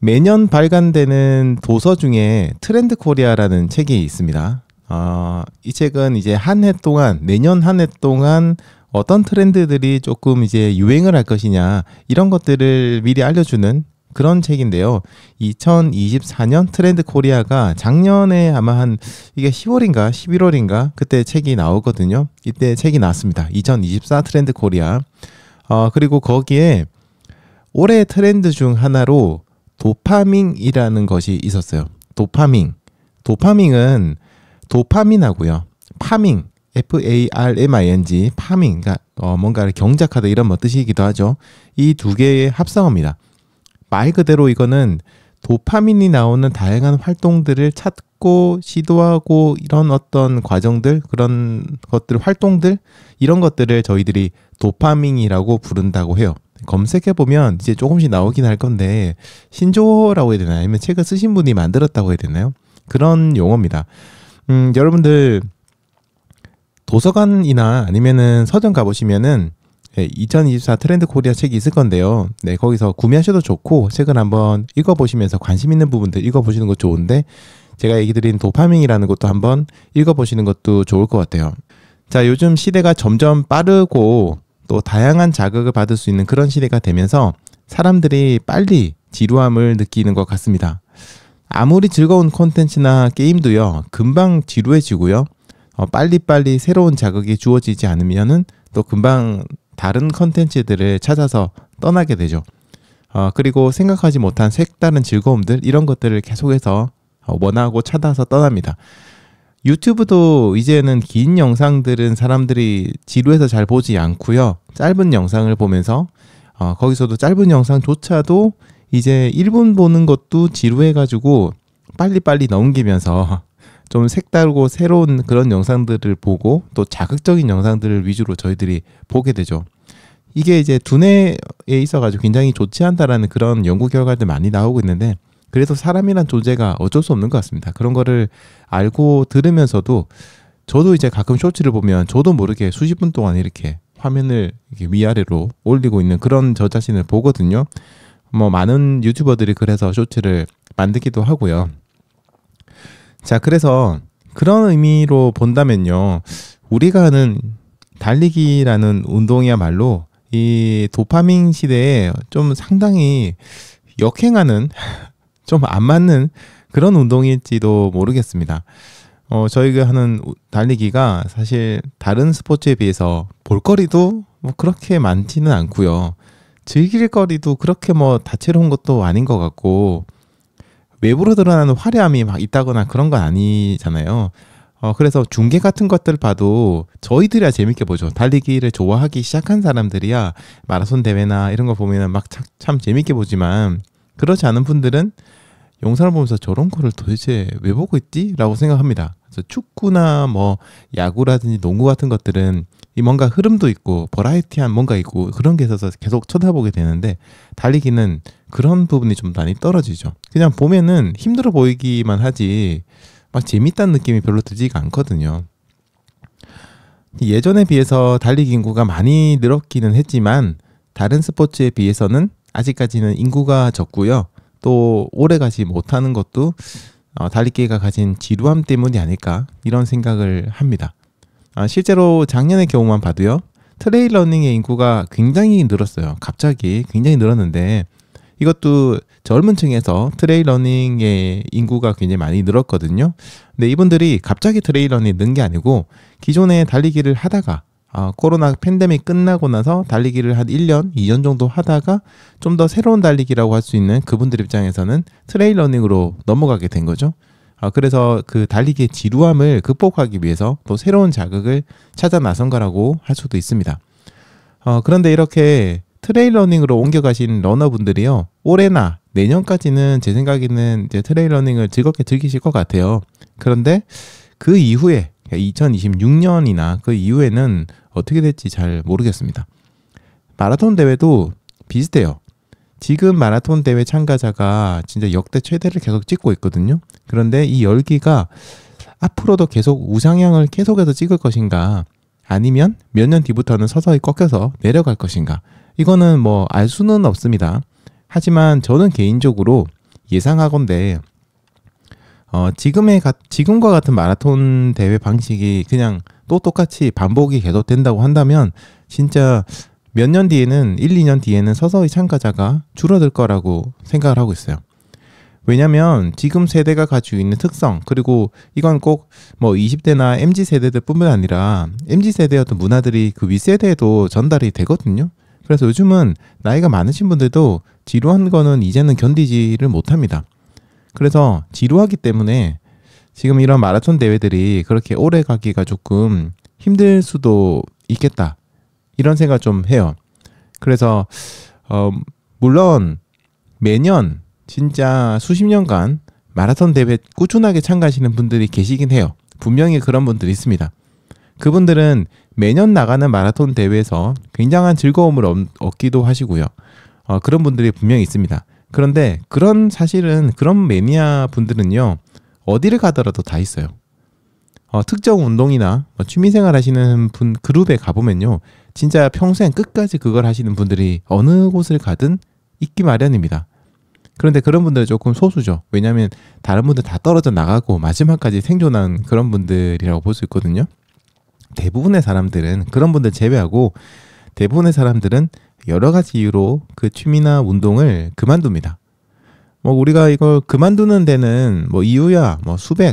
매년 발간되는 도서 중에 트렌드 코리아라는 책이 있습니다. 이 책은 이제 한 해 동안, 내년 한 해 동안 어떤 트렌드들이 조금 이제 유행을 할 것이냐, 이런 것들을 미리 알려주는 그런 책인데요. 2024년 트렌드 코리아가 작년에 아마 이게 10월인가 11월인가 그때 책이 나오거든요. 이때 책이 나왔습니다. 2024 트렌드 코리아. 그리고 거기에 올해 트렌드 중 하나로 도파민이라는 것이 있었어요. 도파민은 도파민하고요. 파밍, FARMING, 파밍, 그러니까 뭔가를 경작하다 이런 뜻이기도 하죠. 이 두 개의 합성어입니다. 말 그대로 이거는 도파민이 나오는 다양한 활동들을 찾고 시도하고 이런 어떤 과정들, 그런 것들, 활동들, 이런 것들을 저희들이 도파민이라고 부른다고 해요. 검색해보면 이제 조금씩 나오긴 할 건데, 신조어라고 해야 되나요? 아니면 책을 쓰신 분이 만들었다고 해야 되나요? 그런 용어입니다. 여러분들 도서관이나 아니면은 서점 가보시면은 2024 트렌드 코리아 책이 있을 건데요. 네, 거기서 구매하셔도 좋고, 책을 한번 읽어보시면서 관심 있는 부분들 읽어보시는 거 좋은데, 제가 얘기 드린 도파민이라는 것도 한번 읽어보시는 것도 좋을 것 같아요. 자, 요즘 시대가 점점 빠르고 또 다양한 자극을 받을 수 있는 그런 시대가 되면서 사람들이 빨리 지루함을 느끼는 것 같습니다. 아무리 즐거운 콘텐츠나 게임도요, 금방 지루해지고요. 빨리빨리 새로운 자극이 주어지지 않으면은 또 금방 다른 컨텐츠들을 찾아서 떠나게 되죠. 그리고 생각하지 못한 색다른 즐거움들, 이런 것들을 계속해서 원하고 찾아서 떠납니다. 유튜브도 이제는 긴 영상들은 사람들이 지루해서 잘 보지 않고요. 짧은 영상을 보면서 거기서도 짧은 영상조차도 이제 1분 보는 것도 지루해가지고 빨리빨리 넘기면서 좀 색다르고 새로운 그런 영상들을 보고 또 자극적인 영상들을 위주로 저희들이 보게 되죠. 이게 이제 두뇌에 있어가지고 굉장히 좋지 않다라는 그런 연구 결과들 많이 나오고 있는데, 그래도 사람이란 존재가 어쩔 수 없는 것 같습니다. 그런 거를 알고 들으면서도 저도 이제 가끔 쇼츠를 보면 저도 모르게 수십 분 동안 이렇게 화면을 이렇게 위아래로 올리고 있는 그런 저 자신을 보거든요. 많은 유튜버들이 그래서 쇼츠를 만들기도 하고요. 자, 그래서 그런 의미로 본다면요, 우리가 하는 달리기라는 운동이야말로 이 도파민 시대에 좀 상당히 역행하는 좀 안 맞는 그런 운동일지도 모르겠습니다. 저희가 하는 달리기가 사실 다른 스포츠에 비해서 볼거리도 그렇게 많지는 않고요. 즐길 거리도 그렇게 다채로운 것도 아닌 것 같고, 외부로 드러나는 화려함이 막 있다거나 그런 건 아니잖아요. 그래서 중계 같은 것들 봐도 저희들이야 재밌게 보죠. 달리기를 좋아하기 시작한 사람들이야 마라톤 대회나 이런 거 보면 막 참 재밌게 보지만, 그렇지 않은 분들은 영상을 보면서 저런 거를 도대체 왜 보고 있지? 라고 생각합니다. 그래서 축구나 야구라든지 농구 같은 것들은 이 뭔가 흐름도 있고 버라이티한 뭔가 있고 그런 게 있어서 계속 쳐다보게 되는데, 달리기는 그런 부분이 좀 많이 떨어지죠. 그냥 보면은 힘들어 보이기만 하지 막 재밌다는 느낌이 별로 들지가 않거든요. 예전에 비해서 달리기 인구가 많이 늘었기는 했지만 다른 스포츠에 비해서는 아직까지는 인구가 적고요. 또 오래가지 못하는 것도 달리기가 가진 지루함 때문이 아닐까, 이런 생각을 합니다. 실제로 작년의 경우만 봐도요, 트레일 러닝의 인구가 굉장히 늘었어요. 갑자기 굉장히 늘었는데, 이것도 젊은 층에서 트레일 러닝의 인구가 굉장히 많이 늘었거든요. 근데 이분들이 갑자기 트레일 러닝이 는 게 아니고, 기존에 달리기를 하다가 코로나 팬데믹 끝나고 나서 달리기를 한 1년, 2년 정도 하다가 좀 더 새로운 달리기라고 할 수 있는 그분들 입장에서는 트레일 러닝으로 넘어가게 된 거죠. 그래서 그 달리기의 지루함을 극복하기 위해서 또 새로운 자극을 찾아 나선 거라고 할 수도 있습니다. 그런데 이렇게 트레일 러닝으로 옮겨가신 러너분들이요, 올해나 내년까지는 제 생각에는 이제 트레일 러닝을 즐겁게 즐기실 것 같아요. 그런데 그 이후에 2026년이나 그 이후에는 어떻게 될지 잘 모르겠습니다. 마라톤 대회도 비슷해요. 지금 마라톤 대회 참가자가 진짜 역대 최대를 계속 찍고 있거든요. 그런데 이 열기가 앞으로도 계속 우상향을 계속해서 찍을 것인가, 아니면 몇 년 뒤부터는 서서히 꺾여서 내려갈 것인가, 이거는 알 수는 없습니다. 하지만 저는 개인적으로 예상하건대 지금과 같은 마라톤 대회 방식이 그냥 또 똑같이 반복이 계속된다고 한다면 진짜 몇 년 뒤에는 1, 2년 뒤에는 서서히 참가자가 줄어들 거라고 생각을 하고 있어요. 왜냐면 지금 세대가 가지고 있는 특성, 그리고 이건 꼭 뭐 20대나 MZ세대들 뿐만 아니라 MZ세대의 어떤 문화들이 그 윗세대에도 전달이 되거든요. 그래서 요즘은 나이가 많으신 분들도 지루한 거는 이제는 견디지를 못합니다. 그래서 지루하기 때문에 지금 이런 마라톤 대회들이 그렇게 오래 가기가 조금 힘들 수도 있겠다, 이런 생각 좀 해요. 그래서 물론 매년 진짜 수십 년간 마라톤 대회 꾸준하게 참가하시는 분들이 계시긴 해요. 분명히 그런 분들이 있습니다. 그분들은 매년 나가는 마라톤 대회에서 굉장한 즐거움을 얻기도 하시고요. 그런 분들이 분명히 있습니다. 그런데 사실은 그런 매니아 분들은요, 어디를 가더라도 다 있어요. 특정 운동이나 취미생활 하시는 분 그룹에 가보면요, 진짜 평생 끝까지 그걸 하시는 분들이 어느 곳을 가든 있기 마련입니다. 그런데 그런 분들은 조금 소수죠. 왜냐하면 다른 분들 다 떨어져 나가고 마지막까지 생존한 그런 분들이라고 볼 수 있거든요. 대부분의 사람들은, 그런 분들 제외하고 대부분의 사람들은 여러 가지 이유로 그 취미나 운동을 그만둡니다. 우리가 이걸 그만두는 데는 이유야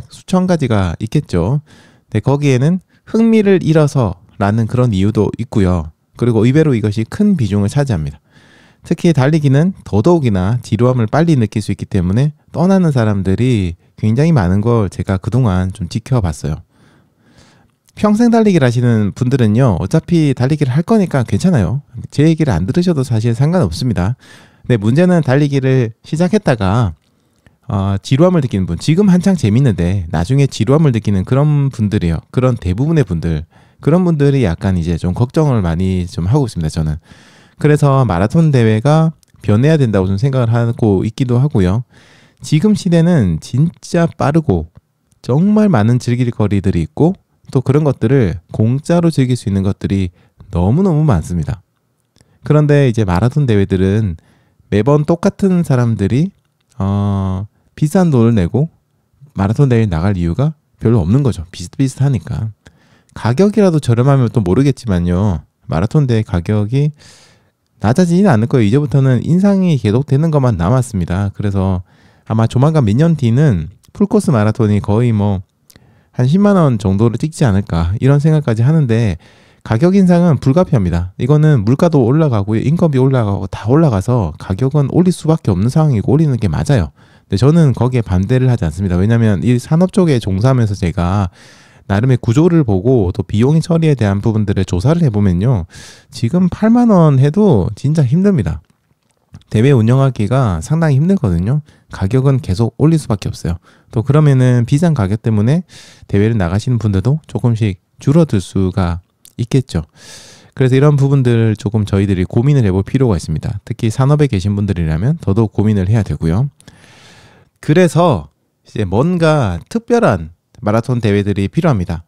수천 가지가 있겠죠. 근데 거기에는 흥미를 잃어서라는 그런 이유도 있고요. 그리고 의외로 이것이 큰 비중을 차지합니다. 특히 달리기는 더더욱이나 지루함을 빨리 느낄 수 있기 때문에 떠나는 사람들이 굉장히 많은 걸 제가 그동안 좀 지켜봤어요. 평생 달리기를 하시는 분들은요, 어차피 달리기를 할 거니까 괜찮아요. 제 얘기를 안 들으셔도 사실 상관없습니다. 근데 문제는 달리기를 시작했다가 지루함을 느끼는 분, 지금 한창 재밌는데 나중에 지루함을 느끼는 그런 분들이에요. 그런 대부분의 분들, 그런 분들이 약간 이제 좀 걱정을 많이 좀 하고 있습니다, 저는. 그래서 마라톤 대회가 변해야 된다고 좀 생각을 하고 있기도 하고요. 지금 시대는 진짜 빠르고 정말 많은 즐길 거리들이 있고, 또 그런 것들을 공짜로 즐길 수 있는 것들이 너무너무 많습니다. 그런데 이제 마라톤 대회들은 매번 똑같은 사람들이 비싼 돈을 내고 마라톤 대회에 나갈 이유가 별로 없는 거죠. 비슷비슷하니까. 가격이라도 저렴하면 또 모르겠지만요, 마라톤 대회 가격이 낮아지지는 않을 거예요. 이제부터는 인상이 계속되는 것만 남았습니다. 그래서 아마 조만간 몇 년 뒤는 풀코스 마라톤이 거의 한 10만 원 정도를 찍지 않을까, 이런 생각까지 하는데, 가격 인상은 불가피합니다. 이거는 물가도 올라가고요, 인건비 올라가고 다 올라가서 가격은 올릴 수밖에 없는 상황이고 올리는 게 맞아요. 근데 저는 거기에 반대를 하지 않습니다. 왜냐하면 이 산업 쪽에 종사하면서 제가 나름의 구조를 보고 또 비용 처리에 대한 부분들을 조사를 해보면요, 지금 8만 원 해도 진짜 힘듭니다. 대회 운영하기가 상당히 힘들거든요. 가격은 계속 올릴 수밖에 없어요. 또 그러면은 비싼 가격 때문에 대회를 나가시는 분들도 조금씩 줄어들 수가 있겠죠. 그래서 이런 부분들을 조금 저희들이 고민을 해볼 필요가 있습니다. 특히 산업에 계신 분들이라면 더더욱 고민을 해야 되고요. 그래서 이제 뭔가 특별한 마라톤 대회들이 필요합니다.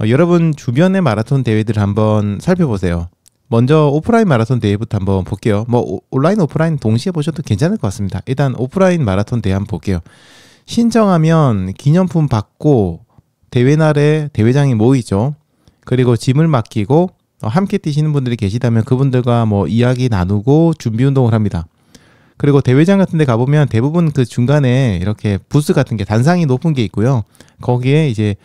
여러분 주변의 마라톤 대회들 한번 살펴보세요. 먼저 오프라인 마라톤 대회부터 한번 볼게요. 온라인, 오프라인 동시에 보셔도 괜찮을 것 같습니다. 일단 오프라인 마라톤 대회 한번 볼게요. 신청하면 기념품 받고 대회 날에 대회장이 모이죠. 그리고 짐을 맡기고 함께 뛰시는 분들이 계시다면 그분들과 이야기 나누고 준비 운동을 합니다. 그리고 대회장 같은 데 가보면 대부분 그 중간에 이렇게 부스 같은 게 단상이 높은 게 있고요. 거기에 이제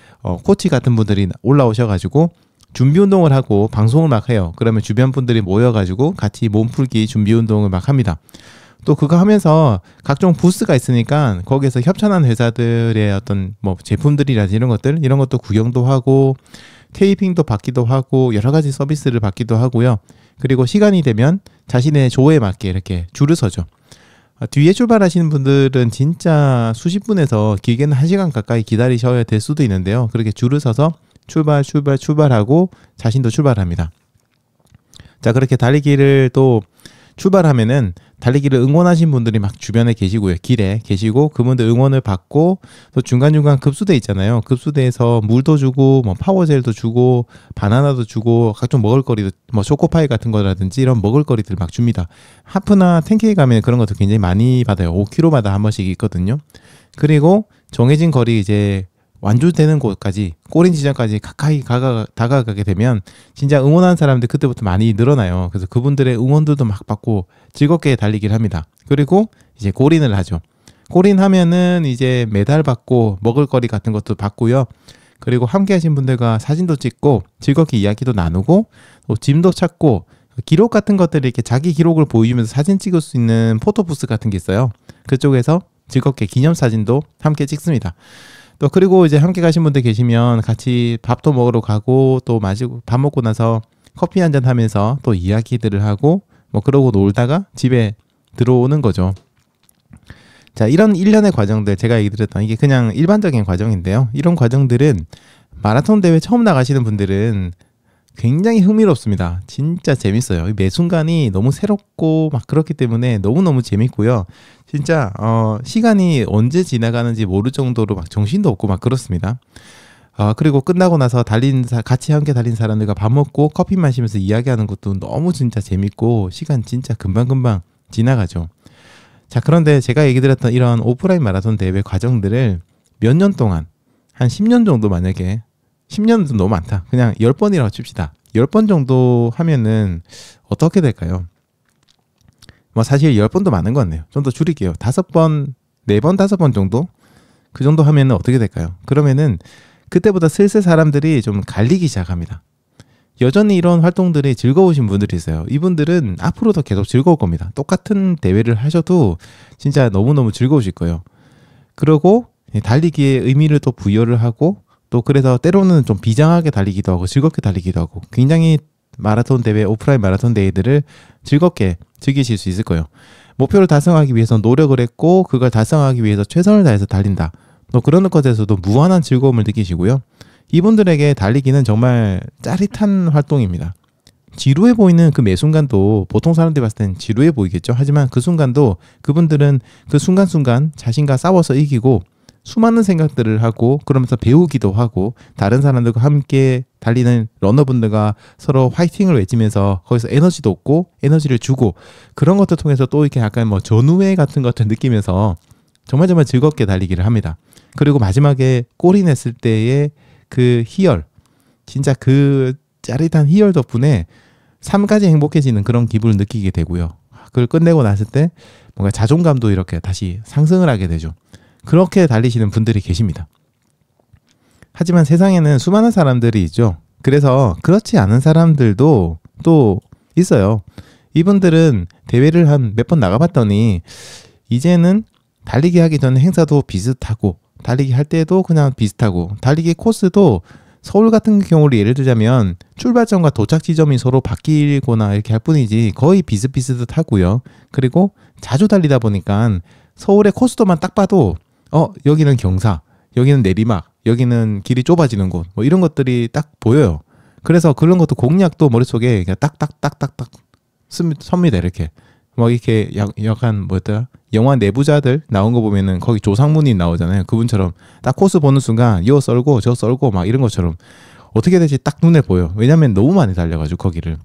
코치 같은 분들이 올라오셔가지고 준비 운동을 하고 방송을 막 해요. 그러면 주변 분들이 모여가지고 같이 몸풀기 준비 운동을 막 합니다. 또 그거 하면서 각종 부스가 있으니까 거기에서 협찬한 회사들의 어떤 제품들이라든지 이런 것도 구경도 하고 테이핑도 받기도 하고 여러 가지 서비스를 받기도 하고요. 그리고 시간이 되면 자신의 조에 맞게 이렇게 줄을 서죠. 뒤에 출발하시는 분들은 진짜 수십 분에서 길게는 1시간 가까이 기다리셔야 될 수도 있는데요. 그렇게 줄을 서서 출발하고 자신도 출발합니다. 자, 그렇게 달리기를 또 출발하면은 달리기를 응원하신 분들이 막 주변에 계시고요. 길에 계시고 그분들 응원을 받고 또 중간중간 급수대 있잖아요. 급수대에서 물도 주고 뭐 파워젤도 주고 바나나도 주고 각종 먹을거리도 뭐 초코파이 같은 거라든지 이런 먹을거리들 막 줍니다. 하프나 10K 가면 그런 것도 굉장히 많이 받아요. 5km마다 한 번씩 있거든요. 그리고 정해진 거리 이제 완주되는 곳까지 꼬린 지점까지 가까이 다가가게 되면 진짜 응원하는 사람들 그때부터 많이 늘어나요. 그래서 그분들의 응원들도 막 받고 즐겁게 달리기를 합니다. 그리고 이제 골인을 하죠. 골인하면은 이제 메달 받고 먹을거리 같은 것도 받고요. 그리고 함께 하신 분들과 사진도 찍고 즐겁게 이야기도 나누고 또 짐도 찾고 기록 같은 것들을 이렇게 자기 기록을 보여주면서 사진 찍을 수 있는 포토부스 같은 게 있어요. 그쪽에서 즐겁게 기념사진도 함께 찍습니다. 또 그리고 이제 함께 가신 분들 계시면 같이 밥도 먹으러 가고 또 마시고 밥 먹고 나서 커피 한잔 하면서 또 이야기들을 하고 뭐 그러고 놀다가 집에 들어오는 거죠. 자, 이런 일련의 과정들 제가 얘기 드렸던 이게 그냥 일반적인 과정인데요. 이런 과정들은 마라톤 대회 처음 나가시는 분들은 굉장히 흥미롭습니다. 진짜 재밌어요. 매 순간이 너무 새롭고 막 그렇기 때문에 너무너무 재밌고요. 진짜 시간이 언제 지나가는지 모를 정도로 막 정신도 없고 막 그렇습니다. 그리고 끝나고 나서 같이 함께 달린 사람들과 밥 먹고 커피 마시면서 이야기하는 것도 너무 진짜 재밌고 시간 진짜 금방금방 지나가죠. 자, 그런데 제가 얘기 드렸던 이런 오프라인 마라톤 대회 과정들을 몇 년 동안 한 10년 정도 만약에 10년은 너무 많다. 그냥 10번이라고 칩시다. 10번 정도 하면은 어떻게 될까요? 뭐 사실 10번도 많은 것 같네요. 좀 더 줄일게요. 5번, 4번, 5번 정도? 그 정도 하면은 어떻게 될까요? 그러면은 그때보다 슬슬 사람들이 좀 갈리기 시작합니다. 여전히 이런 활동들이 즐거우신 분들이 있어요. 이분들은 앞으로도 계속 즐거울 겁니다. 똑같은 대회를 하셔도 진짜 너무너무 즐거우실 거예요. 그리고 달리기에 의미를 또 부여를 하고 또 그래서 때로는 좀 비장하게 달리기도 하고 즐겁게 달리기도 하고 굉장히 마라톤 대회, 오프라인 마라톤 대회들을 즐겁게 즐기실 수 있을 거예요. 목표를 달성하기 위해서 노력을 했고 그걸 달성하기 위해서 최선을 다해서 달린다. 또 그런 것에서도 무한한 즐거움을 느끼시고요. 이분들에게 달리기는 정말 짜릿한 활동입니다. 지루해 보이는 그 매 순간도 보통 사람들이 봤을 땐 지루해 보이겠죠. 하지만 그 순간도 그분들은 그 순간순간 자신과 싸워서 이기고 수많은 생각들을 하고 그러면서 배우기도 하고 다른 사람들과 함께 달리는 러너분들과 서로 화이팅을 외치면서 거기서 에너지도 얻고 에너지를 주고 그런 것들 통해서 또 이렇게 약간 뭐 전우회 같은 것들 느끼면서 정말 즐겁게 달리기를 합니다. 그리고 마지막에 골이 냈을 때의 그 희열, 진짜 그 짜릿한 희열 덕분에 삶까지 행복해지는 그런 기분을 느끼게 되고요. 그걸 끝내고 났을 때 뭔가 자존감도 이렇게 다시 상승을 하게 되죠. 그렇게 달리시는 분들이 계십니다. 하지만 세상에는 수많은 사람들이 있죠. 그래서 그렇지 않은 사람들도 또 있어요. 이분들은 대회를 한 몇 번 나가봤더니 이제는 달리기 하기 전에 행사도 비슷하고 달리기 할 때도 그냥 비슷하고 달리기 코스도 서울 같은 경우를 예를 들자면 출발점과 도착 지점이 서로 바뀌거나 이렇게 할 뿐이지 거의 비슷비슷하고요. 그리고 자주 달리다 보니까 서울의 코스도만 딱 봐도 여기는 경사, 여기는 내리막, 여기는 길이 좁아지는 곳, 뭐 이런 것들이 딱 보여요. 그래서 그런 것도 공략도 머릿속에 그냥 딱딱딱딱딱 섭니다. 이렇게 뭐 이렇게 약간 뭐였더라? 영화 내부자들 나온 거 보면은 거기 조상문이 나오잖아요. 그분처럼 딱 코스 보는 순간 요 썰고 저 썰고 막 이런 것처럼 어떻게 될지 딱 눈에 보여. 왜냐면 너무 많이 달려가지고 거기를.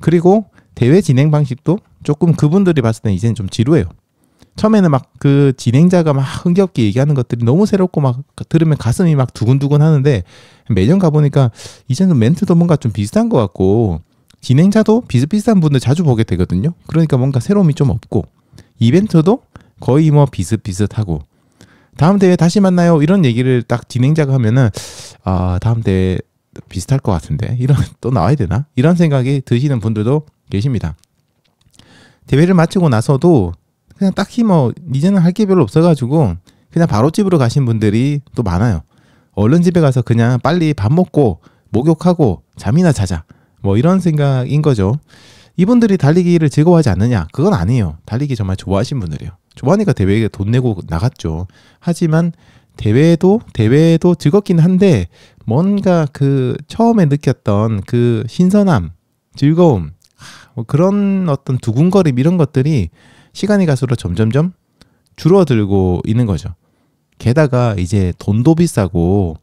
그리고 대회 진행 방식도 조금 그분들이 봤을 땐 이제는 좀 지루해요. 처음에는 막 그 진행자가 막 흥겹게 얘기하는 것들이 너무 새롭고 막 들으면 가슴이 막 두근두근 하는데 매년 가보니까 이제는 멘트도 뭔가 좀 비슷한 것 같고 진행자도 비슷비슷한 분들 자주 보게 되거든요. 그러니까 뭔가 새로움이 좀 없고 이벤트도 거의 뭐 비슷비슷하고 다음 대회 다시 만나요 이런 얘기를 딱 진행자가 하면은 다음 대회 비슷할 것 같은데 이런 또 나와야 되나? 이런 생각이 드시는 분들도 계십니다. 대회를 마치고 나서도 그냥 딱히 뭐 이제는 할 게 별로 없어가지고 그냥 바로 집으로 가신 분들이 또 많아요. 얼른 집에 가서 그냥 빨리 밥 먹고 목욕하고 잠이나 자자 뭐 이런 생각인 거죠. 이분들이 달리기를 즐거워하지 않느냐? 그건 아니에요. 달리기 정말 좋아하신 분들이에요. 좋아하니까 대회에 돈 내고 나갔죠. 하지만 대회도 즐겁긴 한데 뭔가 그 처음에 느꼈던 그 신선함, 즐거움 뭐 그런 어떤 두근거림 이런 것들이 시간이 갈수록 점점점 줄어들고 있는 거죠. 게다가 이제 돈도 비싸고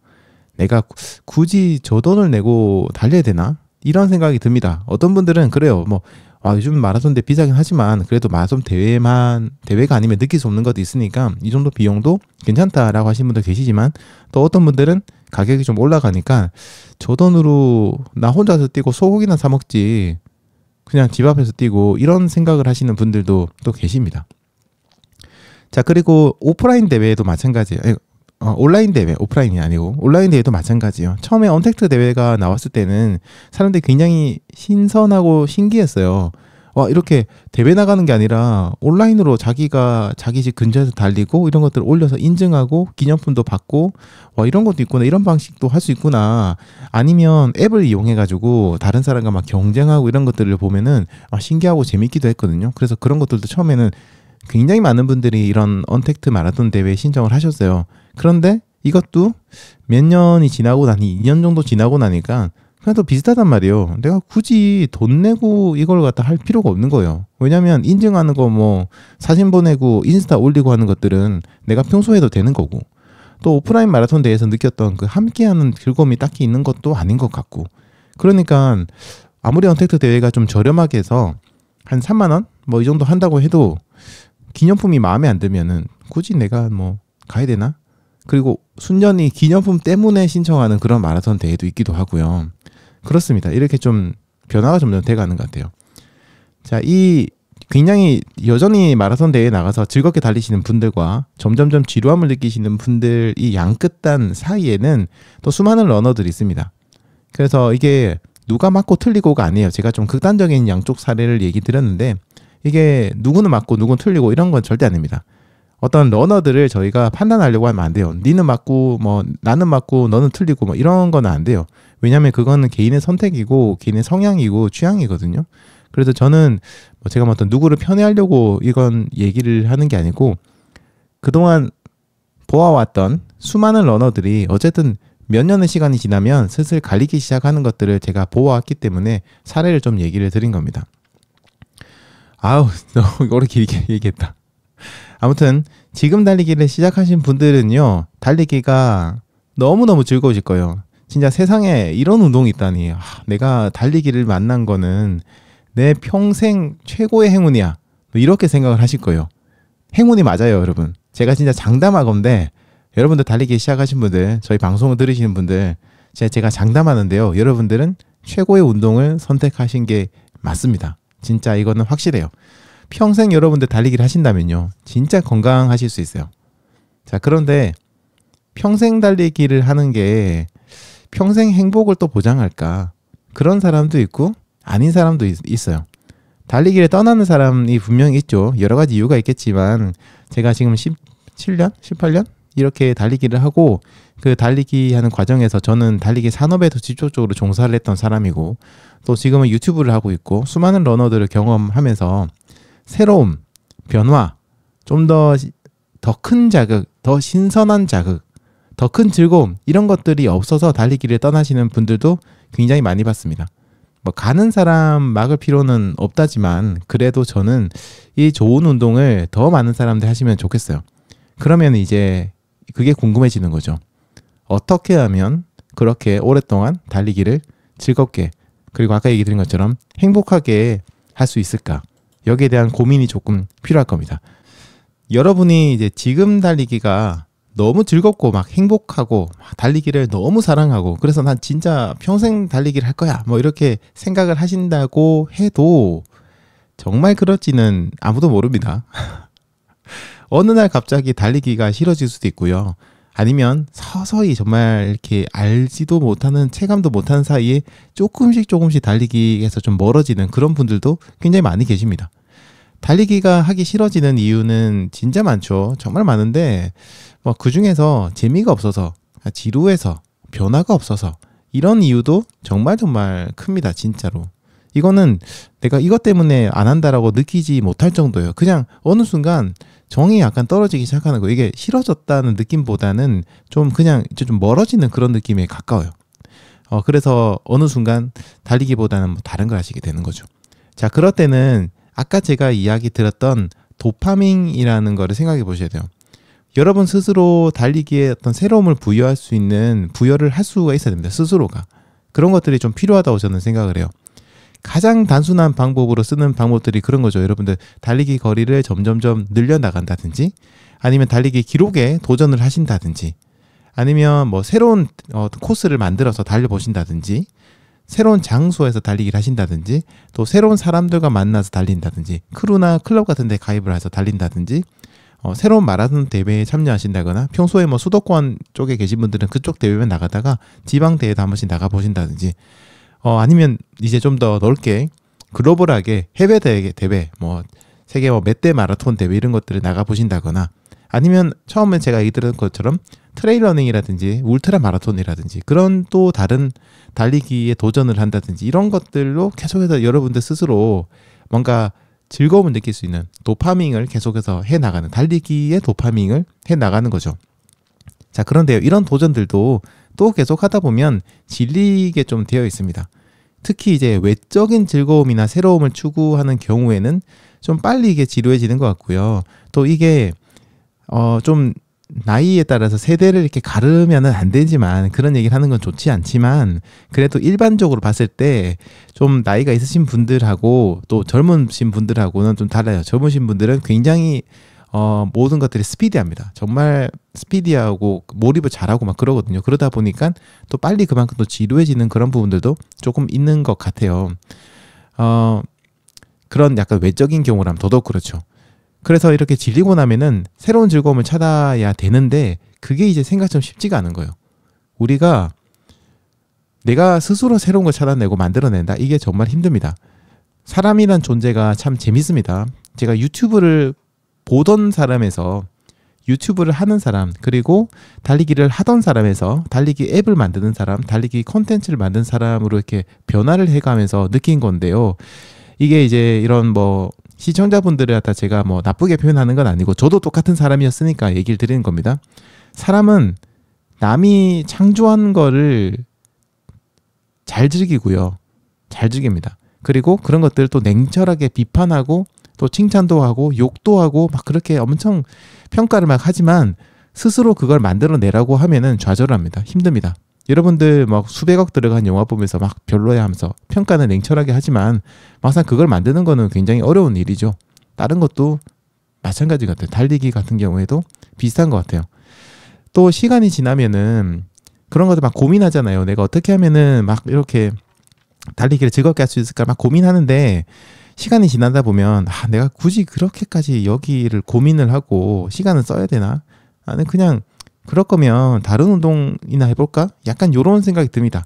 내가 굳이 저 돈을 내고 달려야 되나? 이런 생각이 듭니다. 어떤 분들은 그래요. 뭐 요즘 마라톤 대 비싸긴 하지만 그래도 마라톤 대회가 아니면 느낄 수 없는 것도 있으니까 이 정도 비용도 괜찮다라고 하시는 분들 계시지만, 또 어떤 분들은 가격이 좀 올라가니까 저 돈으로 나 혼자서 뛰고 소고기나 사 먹지 그냥 집 앞에서 뛰고, 이런 생각을 하시는 분들도 또 계십니다. 자, 그리고 오프라인 대회도 마찬가지예요. 온라인 대회, 오프라인이 아니고 온라인 대회도 마찬가지예요. 처음에 언택트 대회가 나왔을 때는 사람들이 굉장히 신선하고 신기했어요. 이렇게 대회 나가는 게 아니라 온라인으로 자기가 자기 집 근처에서 달리고 이런 것들을 올려서 인증하고 기념품도 받고, 이런 것도 있구나, 이런 방식도 할 수 있구나. 아니면 앱을 이용해 가지고 다른 사람과 막 경쟁하고 이런 것들을 보면은 신기하고 재밌기도 했거든요. 그래서 그런 것들도 처음에는 굉장히 많은 분들이 이런 언택트 마라톤 대회에 신청을 하셨어요. 그런데 이것도 몇 년이 지나고 나니 2년 정도 지나고 나니까 그냥 또 비슷하단 말이에요. 내가 굳이 돈 내고 이걸 갖다 할 필요가 없는 거예요. 왜냐면 인증하는 거 뭐 사진 보내고 인스타 올리고 하는 것들은 내가 평소에 해도 되는 거고, 또 오프라인 마라톤 대회에서 느꼈던 그 함께하는 즐거움이 딱히 있는 것도 아닌 것 같고, 그러니까 아무리 언택트 대회가 좀 저렴하게 해서 한 3만 원? 뭐 이 정도 한다고 해도 기념품이 마음에 안 들면은 굳이 내가 뭐 가야 되나? 그리고 순전히 기념품 때문에 신청하는 그런 마라톤 대회도 있기도 하고요. 그렇습니다. 이렇게 좀 변화가 점점 돼가는 것 같아요. 자, 이 굉장히 여전히 마라톤 대회에 나가서 즐겁게 달리시는 분들과 점점점 지루함을 느끼시는 분들, 이 양끝단 사이에는 또 수많은 러너들이 있습니다. 그래서 이게 누가 맞고 틀리고가 아니에요. 제가 좀 극단적인 양쪽 사례를 얘기 드렸는데, 이게 누구는 맞고 누구는 틀리고 이런 건 절대 아닙니다. 어떤 러너들을 저희가 판단하려고 하면 안 돼요. 니는 맞고 뭐 나는 맞고 너는 틀리고 뭐 이런 건 안 돼요. 왜냐하면 그거는 개인의 선택이고 개인의 성향이고 취향이거든요. 그래서 저는 제가 어떤 누구를 편애하려고 이건 얘기를 하는 게 아니고, 그동안 보아왔던 수많은 러너들이 어쨌든 몇 년의 시간이 지나면 슬슬 갈리기 시작하는 것들을 제가 보아왔기 때문에 사례를 좀 얘기를 드린 겁니다. 너무 오래 길게 얘기했다. 아무튼 지금 달리기를 시작하신 분들은요, 달리기가 너무너무 즐거우실 거예요. 진짜 세상에 이런 운동이 있다니, 내가 달리기를 만난 거는 내 평생 최고의 행운이야, 이렇게 생각을 하실 거예요. 행운이 맞아요, 여러분. 제가 진짜 장담하건데 여러분들 달리기 시작하신 분들, 저희 방송을 들으시는 분들, 제가 장담하는데요, 여러분들은 최고의 운동을 선택하신 게 맞습니다. 진짜 이거는 확실해요. 평생 여러분들 달리기를 하신다면요, 진짜 건강하실 수 있어요. 자, 그런데 평생 달리기를 하는 게 평생 행복을 또 보장할까? 그런 사람도 있고 아닌 사람도 있어요. 달리기를 떠나는 사람이 분명히 있죠. 여러 가지 이유가 있겠지만, 제가 지금 17년? 18년? 이렇게 달리기를 하고, 그 달리기 하는 과정에서 저는 달리기 산업에도 직접적으로 종사를 했던 사람이고, 또 지금은 유튜브를 하고 있고, 수많은 러너들을 경험하면서 새로움, 변화, 좀 더 큰 자극, 더 신선한 자극, 더 큰 즐거움, 이런 것들이 없어서 달리기를 떠나시는 분들도 굉장히 많이 봤습니다. 가는 사람 막을 필요는 없다지만, 그래도 저는 이 좋은 운동을 더 많은 사람들이 하시면 좋겠어요. 그러면 이제 그게 궁금해지는 거죠. 어떻게 하면 그렇게 오랫동안 달리기를 즐겁게, 그리고 아까 얘기 드린 것처럼 행복하게 할 수 있을까? 여기에 대한 고민이 조금 필요할 겁니다. 여러분이 이제 지금 달리기가 너무 즐겁고 막 행복하고 막 달리기를 너무 사랑하고, 그래서 난 진짜 평생 달리기를 할 거야, 뭐 이렇게 생각을 하신다고 해도 정말 그럴지는 아무도 모릅니다. 어느 날 갑자기 달리기가 싫어질 수도 있고요. 아니면 서서히 정말 이렇게 알지도 못하는, 체감도 못하는 사이에 조금씩 달리기에서 좀 멀어지는 그런 분들도 굉장히 많이 계십니다. 달리기가 하기 싫어지는 이유는 진짜 많죠. 정말 많은데 그 중에서 재미가 없어서, 지루해서, 변화가 없어서, 이런 이유도 정말 큽니다. 진짜로. 이거는 내가 이것 때문에 안 한다라고 느끼지 못할 정도예요. 그냥 어느 순간 정이 약간 떨어지기 시작하는 거예요. 이게 싫어졌다는 느낌보다는 좀 멀어지는 그런 느낌에 가까워요. 그래서 어느 순간 달리기보다는 다른 걸 하시게 되는 거죠. 자, 그럴 때는 아까 제가 이야기 드렸던 도파민이라는 거를 생각해 보셔야 돼요. 여러분 스스로 달리기에 어떤 새로움을 부여할 수 있는 부여를 할 수가 있어야 됩니다. 스스로가. 그런 것들이 좀 필요하다고 저는 생각을 해요. 가장 단순한 방법으로 쓰는 방법들이 그런 거죠. 여러분들 달리기 거리를 점점점 늘려나간다든지, 아니면 달리기 기록에 도전을 하신다든지, 아니면 뭐 새로운 코스를 만들어서 달려보신다든지, 새로운 장소에서 달리기를 하신다든지, 또 새로운 사람들과 만나서 달린다든지, 크루나 클럽 같은 데 가입을 해서 달린다든지, 새로운 마라톤 대회에 참여하신다거나, 평소에 뭐 수도권 쪽에 계신 분들은 그쪽 대회에 나가다가 지방 대회도 한 번씩 나가 보신다든지, 아니면 이제 좀 더 넓게 글로벌하게 해외 대회, 뭐 세계 뭐 몇 대 마라톤 대회 이런 것들을 나가 보신다거나, 아니면 처음에 제가 얘기 드린 것처럼 트레일 러닝이라든지 울트라 마라톤이라든지 그런 또 다른 달리기에 도전을 한다든지, 이런 것들로 계속해서 여러분들 스스로 뭔가 즐거움을 느낄 수 있는 도파민을 계속해서 해나가는, 달리기의 도파민을 해나가는 거죠. 자, 그런데요, 이런 도전들도 또 계속 하다 보면 질리게 좀 되어 있습니다. 특히 이제 외적인 즐거움이나 새로움을 추구하는 경우에는 좀 빨리 이게 지루해지는 것 같고요. 또 이게 좀 나이에 따라서 세대를 이렇게 가르면은 안 되지만, 그런 얘기를 하는 건 좋지 않지만, 그래도 일반적으로 봤을 때 좀 나이가 있으신 분들하고 또 젊으신 분들하고는 좀 달라요. 젊으신 분들은 굉장히 모든 것들이 스피디합니다. 정말 스피디하고 몰입을 잘하고 막 그러거든요. 그러다 보니까 또 빨리 그만큼 또 지루해지는 그런 부분들도 조금 있는 것 같아요. 그런 약간 외적인 경우라면 더더욱 그렇죠. 그래서 이렇게 질리고 나면은 새로운 즐거움을 찾아야 되는데, 그게 이제 생각처럼 쉽지가 않은 거예요. 우리가 내가 스스로 새로운 걸 찾아내고 만들어낸다, 이게 정말 힘듭니다. 사람이란 존재가 참 재밌습니다. 제가 유튜브를 보던 사람에서 유튜브를 하는 사람, 그리고 달리기를 하던 사람에서 달리기 앱을 만드는 사람, 달리기 콘텐츠를 만든 사람으로 이렇게 변화를 해가면서 느낀 건데요. 이게 이제 이런 뭐 시청자분들을 갖다 제가 뭐 나쁘게 표현하는 건 아니고, 저도 똑같은 사람이었으니까 얘기를 드리는 겁니다. 사람은 남이 창조한 거를 잘 즐기고요. 잘 즐깁니다. 그리고 그런 것들을 또 냉철하게 비판하고 또 칭찬도 하고 욕도 하고 막 그렇게 엄청 평가를 막 하지만, 스스로 그걸 만들어내라고 하면은 좌절합니다. 힘듭니다. 여러분들 막 수백억 들어간 영화 보면서 막 별로야 하면서 평가는 냉철하게 하지만, 막상 그걸 만드는 거는 굉장히 어려운 일이죠. 다른 것도 마찬가지 같아요. 달리기 같은 경우에도 비슷한 것 같아요. 또 시간이 지나면은 그런 것도 막 고민하잖아요. 내가 어떻게 하면은 막 이렇게 달리기를 즐겁게 할 수 있을까 막 고민하는데, 시간이 지나다 보면 내가 굳이 그렇게까지 여기를 고민을 하고 시간을 써야 되나? 나는 그냥 그럴 거면 다른 운동이나 해볼까? 약간 이런 생각이 듭니다.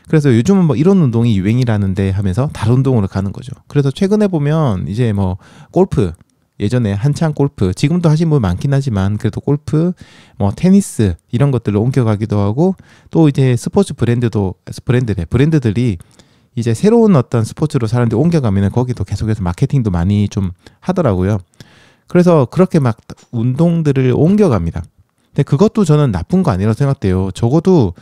그래서 요즘은 뭐 이런 운동이 유행이라는데 하면서 다른 운동으로 가는 거죠. 그래서 최근에 보면 이제 뭐 골프, 예전에 한창 골프, 지금도 하신 분 많긴 하지만 그래도 골프, 뭐 테니스 이런 것들로 옮겨가기도 하고, 또 이제 스포츠 브랜드들이 이제 새로운 어떤 스포츠로 사람들이 옮겨가면 거기도 계속해서 마케팅도 많이 좀 하더라고요. 그래서 그렇게 막 운동들을 옮겨갑니다. 근데 그것도 저는 나쁜 거 아니라고 생각돼요. 적어도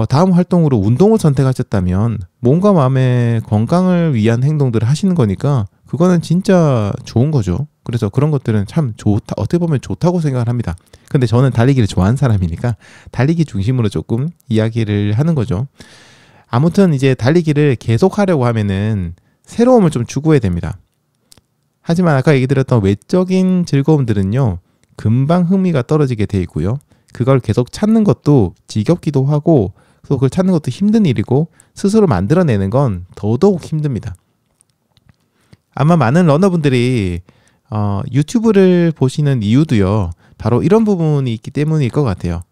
다음 활동으로 운동을 선택하셨다면 몸과 마음의 건강을 위한 행동들을 하시는 거니까 그거는 진짜 좋은 거죠. 그래서 그런 것들은 참 좋다, 어떻게 보면 좋다고 생각을 합니다. 근데 저는 달리기를 좋아하는 사람이니까 달리기 중심으로 조금 이야기를 하는 거죠. 아무튼 이제 달리기를 계속 하려고 하면은 새로움을 좀 추구해야 됩니다. 하지만 아까 얘기 드렸던 외적인 즐거움들은요, 금방 흥미가 떨어지게 돼 있고요. 그걸 계속 찾는 것도 지겹기도 하고, 또 그걸 찾는 것도 힘든 일이고, 스스로 만들어내는 건 더더욱 힘듭니다. 아마 많은 러너분들이 유튜브를 보시는 이유도요, 바로 이런 부분이 있기 때문일 것 같아요.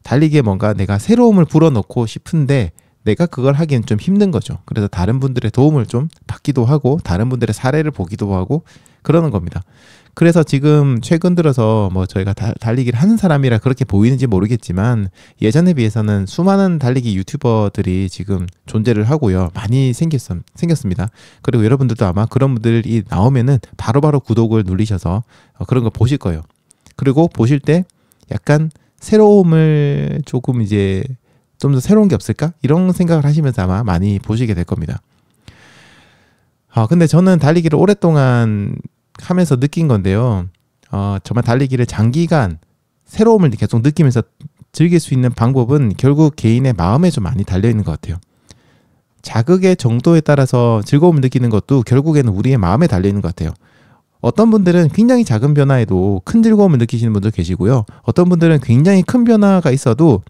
달리기에 뭔가 내가 새로움을 불어넣고 싶은데 내가 그걸 하기엔 좀 힘든 거죠. 그래서 다른 분들의 도움을 좀 받기도 하고, 다른 분들의 사례를 보기도 하고 그러는 겁니다. 그래서 지금 최근 들어서 뭐 저희가 달리기를 하는 사람이라 그렇게 보이는지 모르겠지만, 예전에 비해서는 수많은 달리기 유튜버들이 지금 존재를 하고요. 많이 생겼습니다. 그리고 여러분들도 아마 그런 분들이 나오면은 바로바로 구독을 누르셔서 그런 거 보실 거예요. 그리고 보실 때 약간 새로움을 조금 이제 좀 더 새로운 게 없을까? 이런 생각을 하시면서 아마 많이 보시게 될 겁니다. 근데 저는 달리기를 오랫동안 하면서 느낀 건데요. 정말 달리기를 장기간 새로움을 계속 느끼면서 즐길 수 있는 방법은 결국 개인의 마음에 좀 많이 달려있는 것 같아요. 자극의 정도에 따라서 즐거움을 느끼는 것도 결국에는 우리의 마음에 달려있는 것 같아요. 어떤 분들은 굉장히 작은 변화에도 큰 즐거움을 느끼시는 분도 계시고요. 어떤 분들은 굉장히 큰 변화가 있어도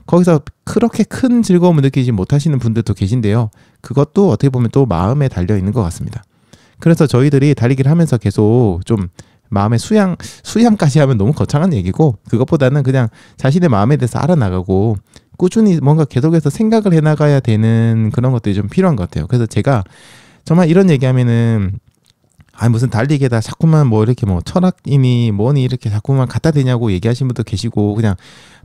거기서 그렇게 큰 즐거움을 느끼지 못하시는 분들도 계신데요. 그것도 어떻게 보면 또 마음에 달려있는 것 같습니다. 그래서 저희들이 달리기를 하면서 계속 좀 마음의 수양까지 하면 너무 거창한 얘기고, 그것보다는 그냥 자신의 마음에 대해서 알아나가고 꾸준히 뭔가 계속해서 생각을 해나가야 되는 그런 것들이 좀 필요한 것 같아요. 그래서 제가 정말 이런 얘기하면은 무슨 달리기에다 자꾸만 뭐 이렇게 뭐 철학이니 뭐니 이렇게 자꾸만 갖다 대냐고 얘기하시는 분도 계시고, 그냥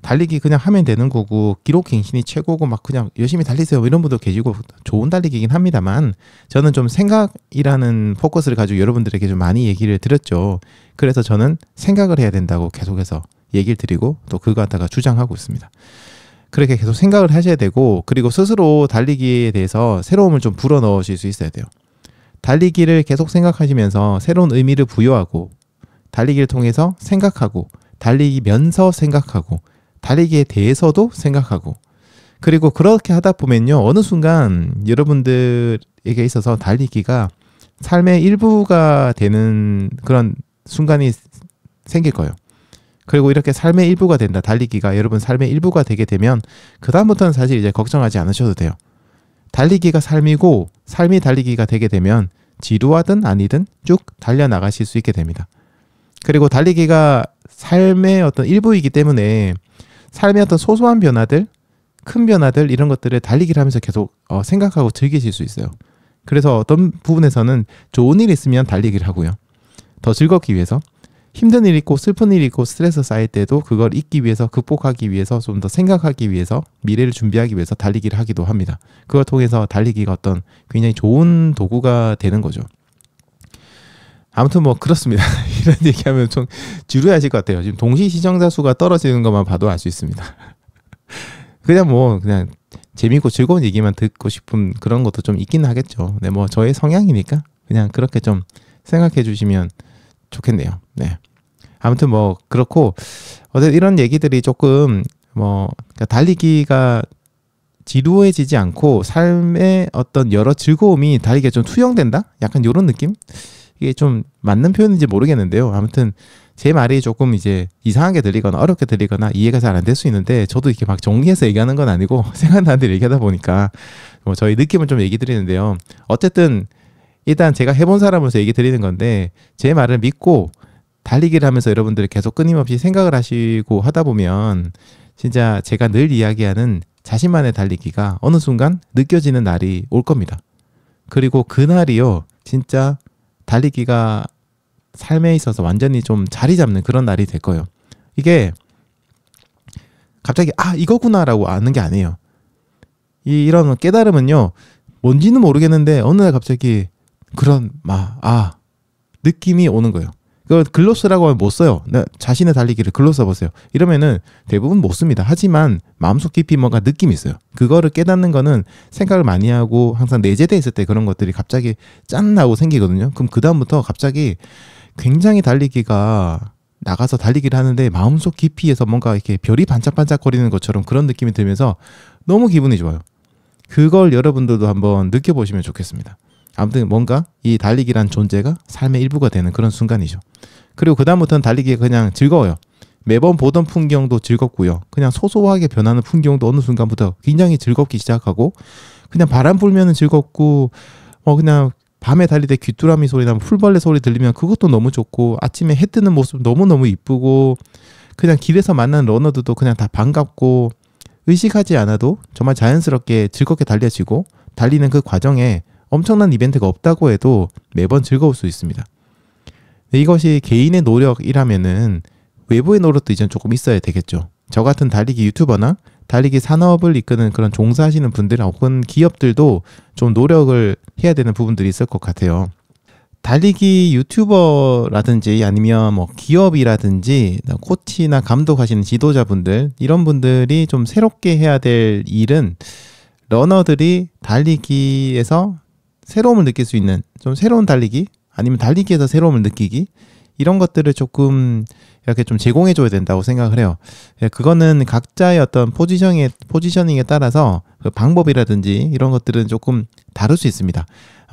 달리기 그냥 하면 되는 거고 기록 갱신이 최고고 막 그냥 열심히 달리세요 이런 분도 계시고, 좋은 달리기긴 합니다만 저는 좀 생각이라는 포커스를 가지고 여러분들에게 좀 많이 얘기를 드렸죠. 그래서 저는 생각을 해야 된다고 계속해서 얘기를 드리고 또 그거 갖다가 주장하고 있습니다. 그렇게 계속 생각을 하셔야 되고, 그리고 스스로 달리기에 대해서 새로움을 좀 불어넣으실 수 있어야 돼요. 달리기를 계속 생각하시면서 새로운 의미를 부여하고, 달리기를 통해서 생각하고, 달리면서 생각하고, 달리기에 대해서도 생각하고, 그리고 그렇게 하다 보면요, 어느 순간 여러분들에게 있어서 달리기가 삶의 일부가 되는 그런 순간이 생길 거예요. 그리고 이렇게 삶의 일부가 된다, 달리기가 여러분 삶의 일부가 되게 되면 그 다음부터는 사실 이제 걱정하지 않으셔도 돼요. 달리기가 삶이고 삶이 달리기가 되게 되면 지루하든 아니든 쭉 달려나가실 수 있게 됩니다. 그리고 달리기가 삶의 어떤 일부이기 때문에 삶의 어떤 소소한 변화들, 큰 변화들 이런 것들을 달리기를 하면서 계속 생각하고 즐기실 수 있어요. 그래서 어떤 부분에서는 좋은 일이 있으면 달리기를 하고요. 더 즐겁기 위해서, 힘든 일이 있고 슬픈 일이 있고 스트레스 쌓일 때도 그걸 잊기 위해서, 극복하기 위해서, 좀 더 생각하기 위해서, 미래를 준비하기 위해서 달리기를 하기도 합니다. 그걸 통해서 달리기가 어떤 굉장히 좋은 도구가 되는 거죠. 아무튼 뭐 그렇습니다. 이런 얘기하면 좀 지루하실 것 같아요. 지금 동시 시청자 수가 떨어지는 것만 봐도 알 수 있습니다. 그냥 재미있고 즐거운 얘기만 듣고 싶은 그런 것도 좀 있긴 하겠죠. 네, 뭐 저의 성향이니까 그냥 그렇게 좀 생각해 주시면 좋겠네요. 네. 아무튼 뭐 그렇고, 어쨌든 이런 얘기들이 조금 그러니까 달리기가 지루해지지 않고 삶의 어떤 여러 즐거움이 달리기가 좀 투영된다? 약간 이런 느낌? 이게 좀 맞는 표현인지 모르겠는데요. 아무튼 제 말이 조금 이제 이상하게 들리거나 어렵게 들리거나 이해가 잘 안 될 수 있는데, 저도 이렇게 막 정리해서 얘기하는 건 아니고 생각나는 대로 얘기하다 보니까 뭐 저희 느낌을 좀 얘기 드리는데요. 어쨌든 일단 제가 해본 사람으로서 얘기 드리는 건데, 제 말을 믿고 달리기를 하면서 여러분들이 계속 끊임없이 생각을 하시고 하다 보면 진짜 제가 늘 이야기하는 자신만의 달리기가 어느 순간 느껴지는 날이 올 겁니다. 그리고 그날이요, 진짜 달리기가 삶에 있어서 완전히 좀 자리 잡는 그런 날이 될 거예요. 이게 갑자기 이거구나라고 아는 게 아니에요. 이런 깨달음은요, 뭔지는 모르겠는데 어느 날 갑자기 그런 느낌이 오는 거예요. 그걸 글로 쓰라고 하면 못 써요. 자신의 달리기를 글로 써보세요. 이러면은 대부분 못 씁니다. 하지만 마음속 깊이 뭔가 느낌이 있어요. 그거를 깨닫는 거는 생각을 많이 하고 항상 내재돼 있을 때 그런 것들이 갑자기 짠 하고 생기거든요. 그럼 그 다음부터 갑자기 굉장히 달리기가 나가서 달리기를 하는데 마음속 깊이에서 뭔가 이렇게 별이 반짝반짝거리는 것처럼 그런 느낌이 들면서 너무 기분이 좋아요. 그걸 여러분들도 한번 느껴보시면 좋겠습니다. 아무튼 뭔가 이 달리기란 존재가 삶의 일부가 되는 그런 순간이죠. 그리고 그 다음부터는 달리기가 그냥 즐거워요. 매번 보던 풍경도 즐겁고요. 그냥 소소하게 변하는 풍경도 어느 순간부터 굉장히 즐겁기 시작하고, 그냥 바람 불면은 즐겁고, 그냥 밤에 달릴 때 귀뚜라미 소리 나면, 풀벌레 소리 들리면 그것도 너무 좋고, 아침에 해 뜨는 모습 너무너무 이쁘고, 그냥 길에서 만난 러너들도 그냥 다 반갑고, 의식하지 않아도 정말 자연스럽게 즐겁게 달려지고, 달리는 그 과정에 엄청난 이벤트가 없다고 해도 매번 즐거울 수 있습니다. 이것이 개인의 노력이라면은 외부의 노력도 이젠 조금 있어야 되겠죠. 저 같은 달리기 유튜버나 달리기 산업을 이끄는 그런 종사하시는 분들 혹은 기업들도 좀 노력을 해야 되는 부분들이 있을 것 같아요. 달리기 유튜버라든지 아니면 뭐 기업이라든지 코치나 감독하시는 지도자분들, 이런 분들이 좀 새롭게 해야 될 일은 러너들이 달리기에서 새로움을 느낄 수 있는 좀 새로운 달리기 아니면 달리기에서 새로움을 느끼기 이런 것들을 조금 이렇게 좀 제공해 줘야 된다고 생각을 해요. 그거는 각자의 어떤 포지셔닝에 따라서 그 방법이라든지 이런 것들은 조금 다를 수 있습니다.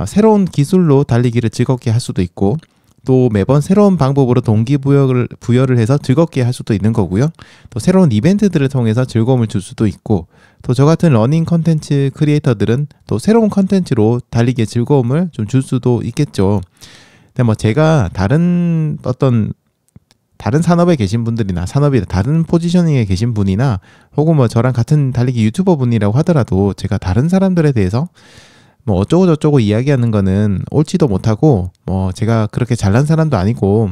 새로운 기술로 달리기를 즐겁게 할 수도 있고 또 매번 새로운 방법으로 동기부여를 해서 즐겁게 할 수도 있는 거고요. 또 새로운 이벤트들을 통해서 즐거움을 줄 수도 있고 또 저 같은 러닝 컨텐츠 크리에이터들은 또 새로운 컨텐츠로 달리기의 즐거움을 좀 줄 수도 있겠죠. 근데 뭐 제가 다른 산업에 계신 분들이나 산업이 다른 포지셔닝에 계신 분이나 혹은 뭐 저랑 같은 달리기 유튜버 분이라고 하더라도 제가 다른 사람들에 대해서 뭐 어쩌고 저쩌고 이야기하는 거는 옳지도 못하고 뭐 제가 그렇게 잘난 사람도 아니고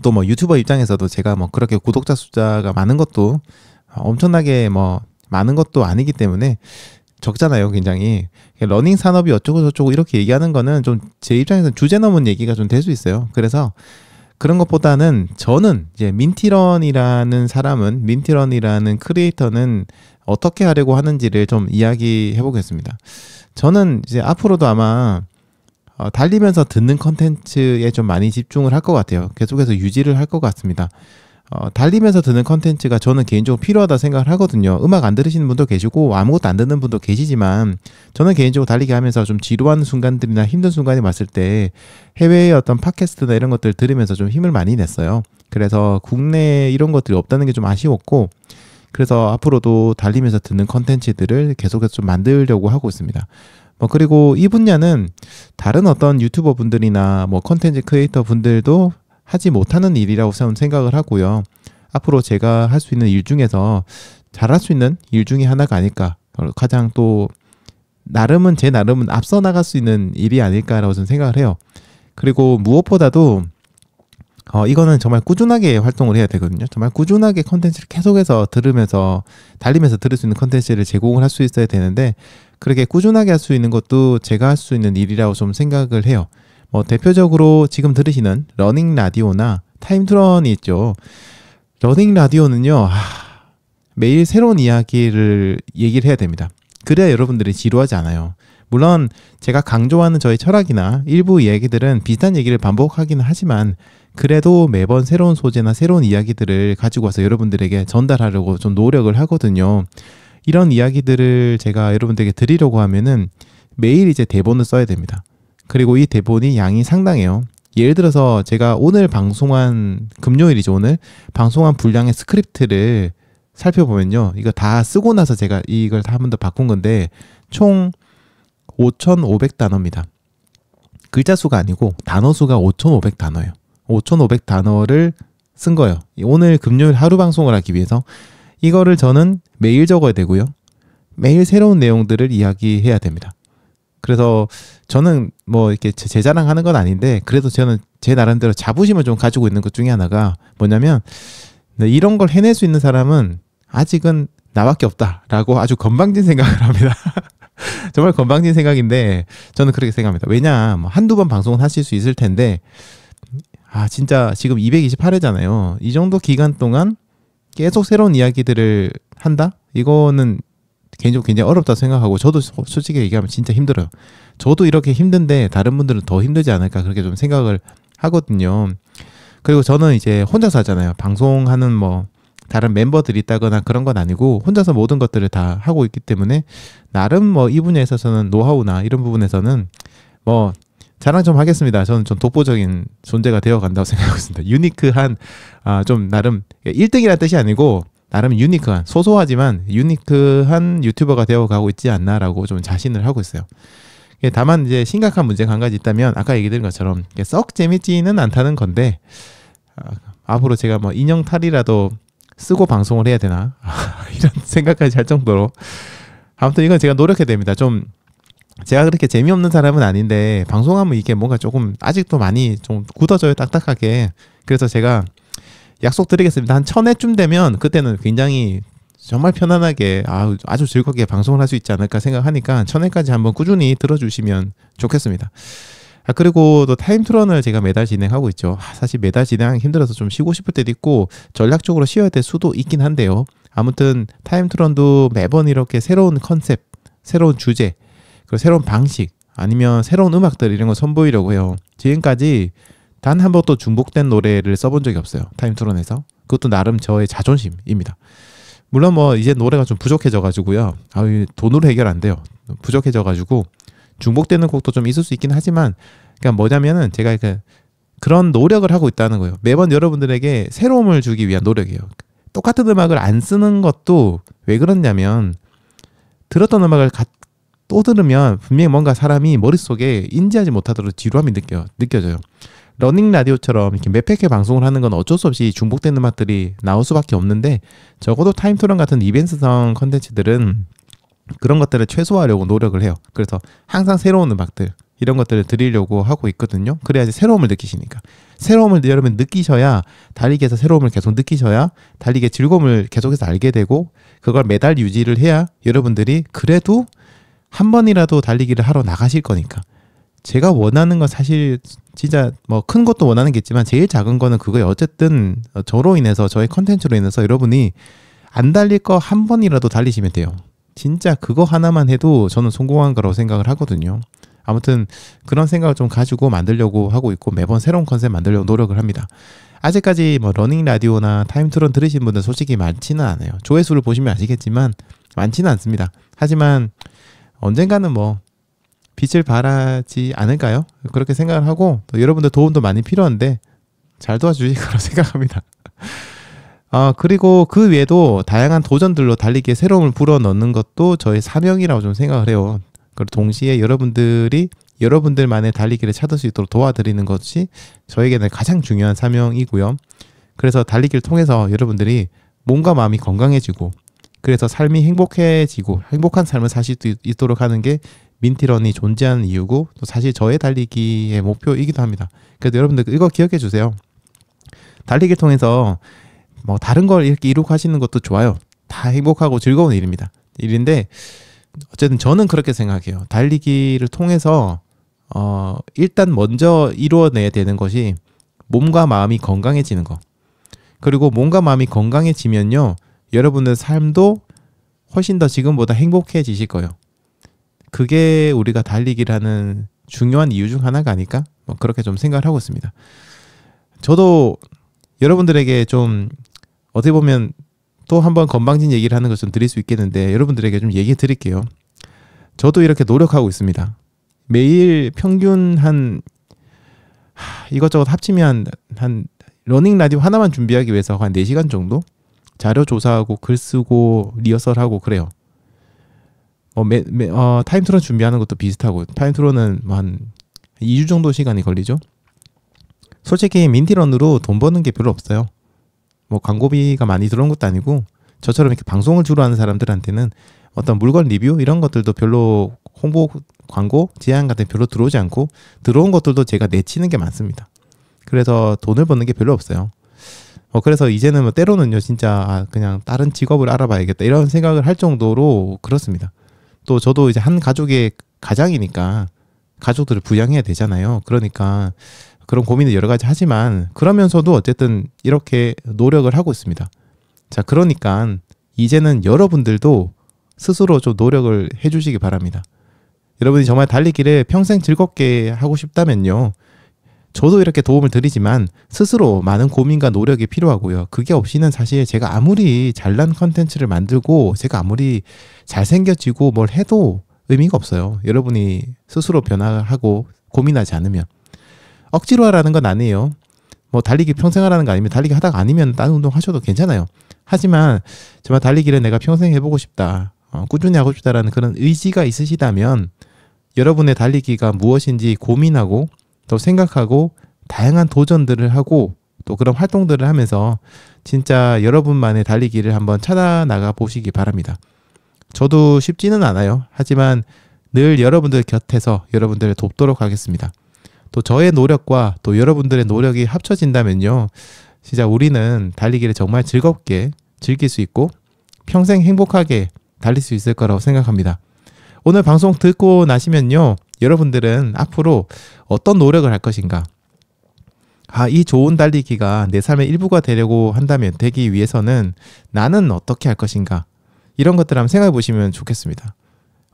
또 뭐 유튜버 입장에서도 제가 뭐 그렇게 구독자 숫자가 많은 것도 엄청나게 뭐 많은 것도 아니기 때문에 적잖아요, 굉장히. 러닝 산업이 어쩌고 저쩌고 이렇게 얘기하는 거는 좀 제 입장에서는 주제 넘은 얘기가 좀 될 수 있어요. 그래서 그런 것보다는 저는 이제 민티런이라는 크리에이터는 어떻게 하려고 하는지를 좀 이야기해 보겠습니다. 저는 이제 앞으로도 아마 달리면서 듣는 컨텐츠에 좀 많이 집중을 할 것 같아요. 계속해서 유지를 할 것 같습니다. 달리면서 듣는 컨텐츠가 저는 개인적으로 필요하다 생각을 하거든요. 음악 안 들으시는 분도 계시고 아무것도 안 듣는 분도 계시지만 저는 개인적으로 달리기 하면서 좀 지루한 순간들이나 힘든 순간이 왔을 때 해외의 어떤 팟캐스트나 이런 것들 들으면서 좀 힘을 많이 냈어요. 그래서 국내에 이런 것들이 없다는 게 좀 아쉬웠고 그래서 앞으로도 달리면서 듣는 컨텐츠들을 계속해서 좀 만들려고 하고 있습니다. 그리고 이 분야는 다른 어떤 유튜버 분들이나 뭐 컨텐츠 크리에이터 분들도 하지 못하는 일이라고 생각을 하고요. 앞으로 제가 할 수 있는 일 중에서 잘할 수 있는 일 중에 하나가 아닐까. 가장 또 제 나름은 앞서 나갈 수 있는 일이 아닐까라고 저는 생각을 해요. 그리고 무엇보다도 이거는 정말 꾸준하게 활동을 해야 되거든요. 정말 꾸준하게 컨텐츠를 계속해서 달리면서 들을 수 있는 컨텐츠를 제공을 할 수 있어야 되는데 그렇게 꾸준하게 할 수 있는 것도 제가 할 수 있는 일이라고 좀 생각을 해요. 대표적으로 지금 들으시는 러닝 라디오나 타임트런이 있죠. 러닝 라디오는요, 매일 새로운 얘기를 해야 됩니다. 그래야 여러분들이 지루하지 않아요. 물론 제가 강조하는 저의 철학이나 일부 이야기들은 비슷한 얘기를 반복하기는 하지만 그래도 매번 새로운 소재나 새로운 이야기들을 가지고 와서 여러분들에게 전달하려고 좀 노력을 하거든요. 이런 이야기들을 제가 여러분들에게 드리려고 하면은 매일 이제 대본을 써야 됩니다. 그리고 이 대본이 양이 상당해요. 예를 들어서 제가 오늘 방송한 금요일이죠. 오늘 방송한 분량의 스크립트를 살펴보면요. 이거 다 쓰고 나서 제가 이걸 다 한 번 더 바꾼 건데 총 5,500단어입니다. 글자 수가 아니고 단어 수가 5,500단어예요. 5,500단어를 쓴 거예요. 오늘 금요일 하루 방송을 하기 위해서 이거를 저는 매일 적어야 되고요. 매일 새로운 내용들을 이야기해야 됩니다. 그래서 저는 뭐 이렇게 제 자랑하는 건 아닌데 그래도 저는 제 나름대로 자부심을 좀 가지고 있는 것 중에 하나가 뭐냐면 이런 걸 해낼 수 있는 사람은 아직은 나밖에 없다라고 아주 건방진 생각을 합니다. 정말 건방진 생각인데 저는 그렇게 생각합니다. 왜냐 한두 번 방송은 하실 수 있을 텐데 진짜 지금 228회잖아요. 이 정도 기간 동안 계속 새로운 이야기들을 한다? 이거는 개인적으로 굉장히 어렵다 생각하고 저도 솔직히 얘기하면 진짜 힘들어요. 저도 이렇게 힘든데 다른 분들은 더 힘들지 않을까 그렇게 좀 생각을 하거든요. 그리고 저는 이제 혼자서 하잖아요. 방송하는 뭐 다른 멤버들이 있다거나 그런 건 아니고 혼자서 모든 것들을 다 하고 있기 때문에 나름 뭐 이 분야에 있어서는 노하우나 이런 부분에서는 뭐 자랑 좀 하겠습니다. 저는 좀 독보적인 존재가 되어 간다고 생각하고 있습니다. 유니크한 좀 나름 1등이라는 뜻이 아니고 나름 유니크한 소소하지만 유니크한 유튜버가 되어가고 있지 않나라고 좀 자신을 하고 있어요. 다만 이제 심각한 문제가 한 가지 있다면 아까 얘기 드린 것처럼 썩 재밌지는 않다는 건데 앞으로 제가 뭐 인형탈이라도 쓰고 방송을 해야 되나 이런 생각까지 할 정도로 아무튼 이건 제가 노력해야 됩니다. 좀 제가 그렇게 재미없는 사람은 아닌데 방송하면 이게 뭔가 조금 아직도 많이 좀 굳어져요, 딱딱하게. 그래서 제가 약속드리겠습니다. 한 1000회쯤 되면 그때는 굉장히 정말 편안하게 아주 즐겁게 방송을 할 수 있지 않을까 생각하니까 1000회까지 한번 꾸준히 들어주시면 좋겠습니다. 그리고 또 타임트런을 제가 매달 진행하고 있죠. 사실 매달 진행하기 힘들어서 좀 쉬고 싶을 때도 있고 전략적으로 쉬어야 될 수도 있긴 한데요. 아무튼 타임트런도 매번 이렇게 새로운 컨셉, 새로운 주제, 그리고 새로운 방식, 아니면 새로운 음악들 이런 거 선보이려고 해요. 지금까지 단 한 번도 중복된 노래를 써본 적이 없어요. 타임투론에서. 그것도 나름 저의 자존심입니다. 물론 뭐 이제 노래가 좀 부족해져가지고요. 돈으로 해결 안 돼요. 부족해져가지고 중복되는 곡도 좀 있을 수 있긴 하지만, 그러니까 뭐냐면은 제가 그런 노력을 하고 있다는 거예요. 매번 여러분들에게 새로움을 주기 위한 노력이에요. 똑같은 음악을 안 쓰는 것도 왜 그러냐면, 들었던 음악을 또 들으면 분명히 뭔가 사람이 머릿속에 인지하지 못하도록 지루함이 느껴져요. 러닝 라디오처럼 이렇게 몇 회 방송을 하는 건 어쩔 수 없이 중복된 음악들이 나올 수밖에 없는데, 적어도 타임투론 같은 이벤트성 컨텐츠들은 그런 것들을 최소화하려고 노력을 해요. 그래서 항상 새로운 음악들 이런 것들을 드리려고 하고 있거든요. 그래야지 새로움을 느끼시니까. 새로움을 여러분 느끼셔야, 달리기에서 새로움을 계속 느끼셔야 달리기의 즐거움을 계속해서 알게 되고, 그걸 매달 유지를 해야 여러분들이 그래도 한 번이라도 달리기를 하러 나가실 거니까. 제가 원하는 건 사실 진짜 뭐 큰 것도 원하는 게 있지만, 제일 작은 거는 그거예요. 어쨌든 저로 인해서, 저의 컨텐츠로 인해서 여러분이 안 달릴 거 한 번이라도 달리시면 돼요. 진짜 그거 하나만 해도 저는 성공한 거라고 생각을 하거든요. 아무튼 그런 생각을 좀 가지고 만들려고 하고 있고, 매번 새로운 컨셉 만들려고 노력을 합니다. 아직까지 뭐 러닝 라디오나 타임투론 들으신 분들 솔직히 많지는 않아요. 조회수를 보시면 아시겠지만 많지는 않습니다. 하지만 언젠가는 뭐 빛을 발하지 않을까요? 그렇게 생각을 하고, 또 여러분들 도움도 많이 필요한데 잘 도와주실 거라고 생각합니다. 그리고 그 외에도 다양한 도전들로 달리기에 새로움을 불어넣는 것도 저의 사명이라고 좀 생각을 해요. 그리고 동시에 여러분들만의 달리기를 찾을 수 있도록 도와드리는 것이 저에게는 가장 중요한 사명이고요. 그래서 달리기를 통해서 여러분들이 몸과 마음이 건강해지고, 그래서 삶이 행복해지고 행복한 삶을 사실 수 있도록 하는 게 민티런이 존재하는 이유고, 또 사실 저의 달리기의 목표이기도 합니다. 그래서 여러분들 이거 기억해 주세요. 달리기를 통해서 뭐 다른 걸 이렇게 이룩 하시는 것도 좋아요. 다 행복하고 즐거운 일인데, 어쨌든 저는 그렇게 생각해요. 달리기를 통해서 일단 먼저 이루어내야 되는 것이 몸과 마음이 건강해지는 거. 그리고 몸과 마음이 건강해지면요, 여러분의 삶도 훨씬 더 지금보다 행복해지실 거예요. 그게 우리가 달리기를 하는 중요한 이유 중 하나가 아닐까? 뭐 그렇게 좀 생각을 하고 있습니다. 저도 여러분들에게 좀 어떻게 보면 또 한번 건방진 얘기를 하는 것 좀 드릴 수 있겠는데, 여러분들에게 좀 얘기 드릴게요. 저도 이렇게 노력하고 있습니다. 매일 평균 이것저것 합치면 한 러닝 라디오 하나만 준비하기 위해서 한 4시간 정도 자료 조사하고 글 쓰고 리허설하고 그래요. 타임투론 준비하는 것도 비슷하고, 타임투론은 한 2주 정도 시간이 걸리죠. 솔직히 민티런으로 돈 버는 게 별로 없어요. 뭐 광고비가 많이 들어온 것도 아니고, 저처럼 이렇게 방송을 주로 하는 사람들한테는 어떤 물건 리뷰 이런 것들도 별로 홍보 광고 제안 같은 게 별로 들어오지 않고, 들어온 것들도 제가 내치는 게 많습니다. 그래서 돈을 버는 게 별로 없어요. 그래서 이제는 뭐 때로는요, 진짜 그냥 다른 직업을 알아봐야겠다 이런 생각을 할 정도로 그렇습니다. 또 저도 이제 한 가족의 가장이니까 가족들을 부양해야 되잖아요. 그러니까 그런 고민을 여러 가지 하지만, 그러면서도 어쨌든 이렇게 노력을 하고 있습니다. 자, 그러니까 이제는 여러분들도 스스로 좀 노력을 해주시기 바랍니다. 여러분이 정말 달리기를 평생 즐겁게 하고 싶다면요, 저도 이렇게 도움을 드리지만 스스로 많은 고민과 노력이 필요하고요. 그게 없이는 사실 제가 아무리 잘난 컨텐츠를 만들고, 제가 아무리 잘생겨지고 뭘 해도 의미가 없어요. 여러분이 스스로 변화하고 고민하지 않으면. 억지로 하라는 건 아니에요. 뭐 달리기 평생 하라는 거 아니면, 달리기 하다가 아니면 다른 운동 하셔도 괜찮아요. 하지만 정말 달리기를 내가 평생 해보고 싶다, 꾸준히 하고 싶다라는 그런 의지가 있으시다면, 여러분의 달리기가 무엇인지 고민하고 또 생각하고 다양한 도전들을 하고 또 그런 활동들을 하면서 진짜 여러분만의 달리기를 한번 찾아 나가 보시기 바랍니다. 저도 쉽지는 않아요. 하지만 늘 여러분들 곁에서 여러분들을 돕도록 하겠습니다. 또 저의 노력과 또 여러분들의 노력이 합쳐진다면요, 진짜 우리는 달리기를 정말 즐겁게 즐길 수 있고 평생 행복하게 달릴 수 있을 거라고 생각합니다. 오늘 방송 듣고 나시면요, 여러분들은 앞으로 어떤 노력을 할 것인가, 이 좋은 달리기가 내 삶의 일부가 되기 위해서는 나는 어떻게 할 것인가, 이런 것들 한번 생각해 보시면 좋겠습니다.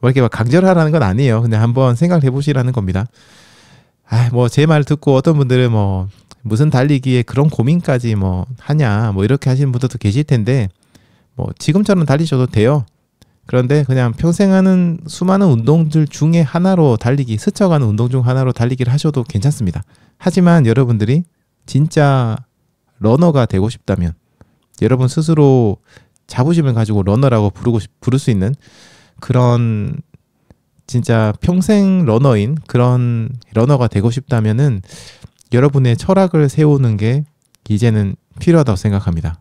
뭐 이렇게 막 강제하라는 건 아니에요. 그냥 한번 생각해 보시라는 겁니다. 뭐 제 말 듣고 어떤 분들은 뭐 무슨 달리기에 그런 고민까지 뭐 하냐 뭐 이렇게 하시는 분들도 계실 텐데 뭐 지금처럼 달리셔도 돼요. 그런데 그냥 평생 하는 수많은 운동들 중에 하나로 달리기, 스쳐가는 운동 중 하나로 달리기를 하셔도 괜찮습니다. 하지만 여러분들이 진짜 러너가 되고 싶다면 여러분 스스로 자부심을 가지고 러너라고 부를 수 있는 그런 진짜 평생 러너인 그런 러너가 되고 싶다면은 여러분의 철학을 세우는 게 이제는 필요하다고 생각합니다.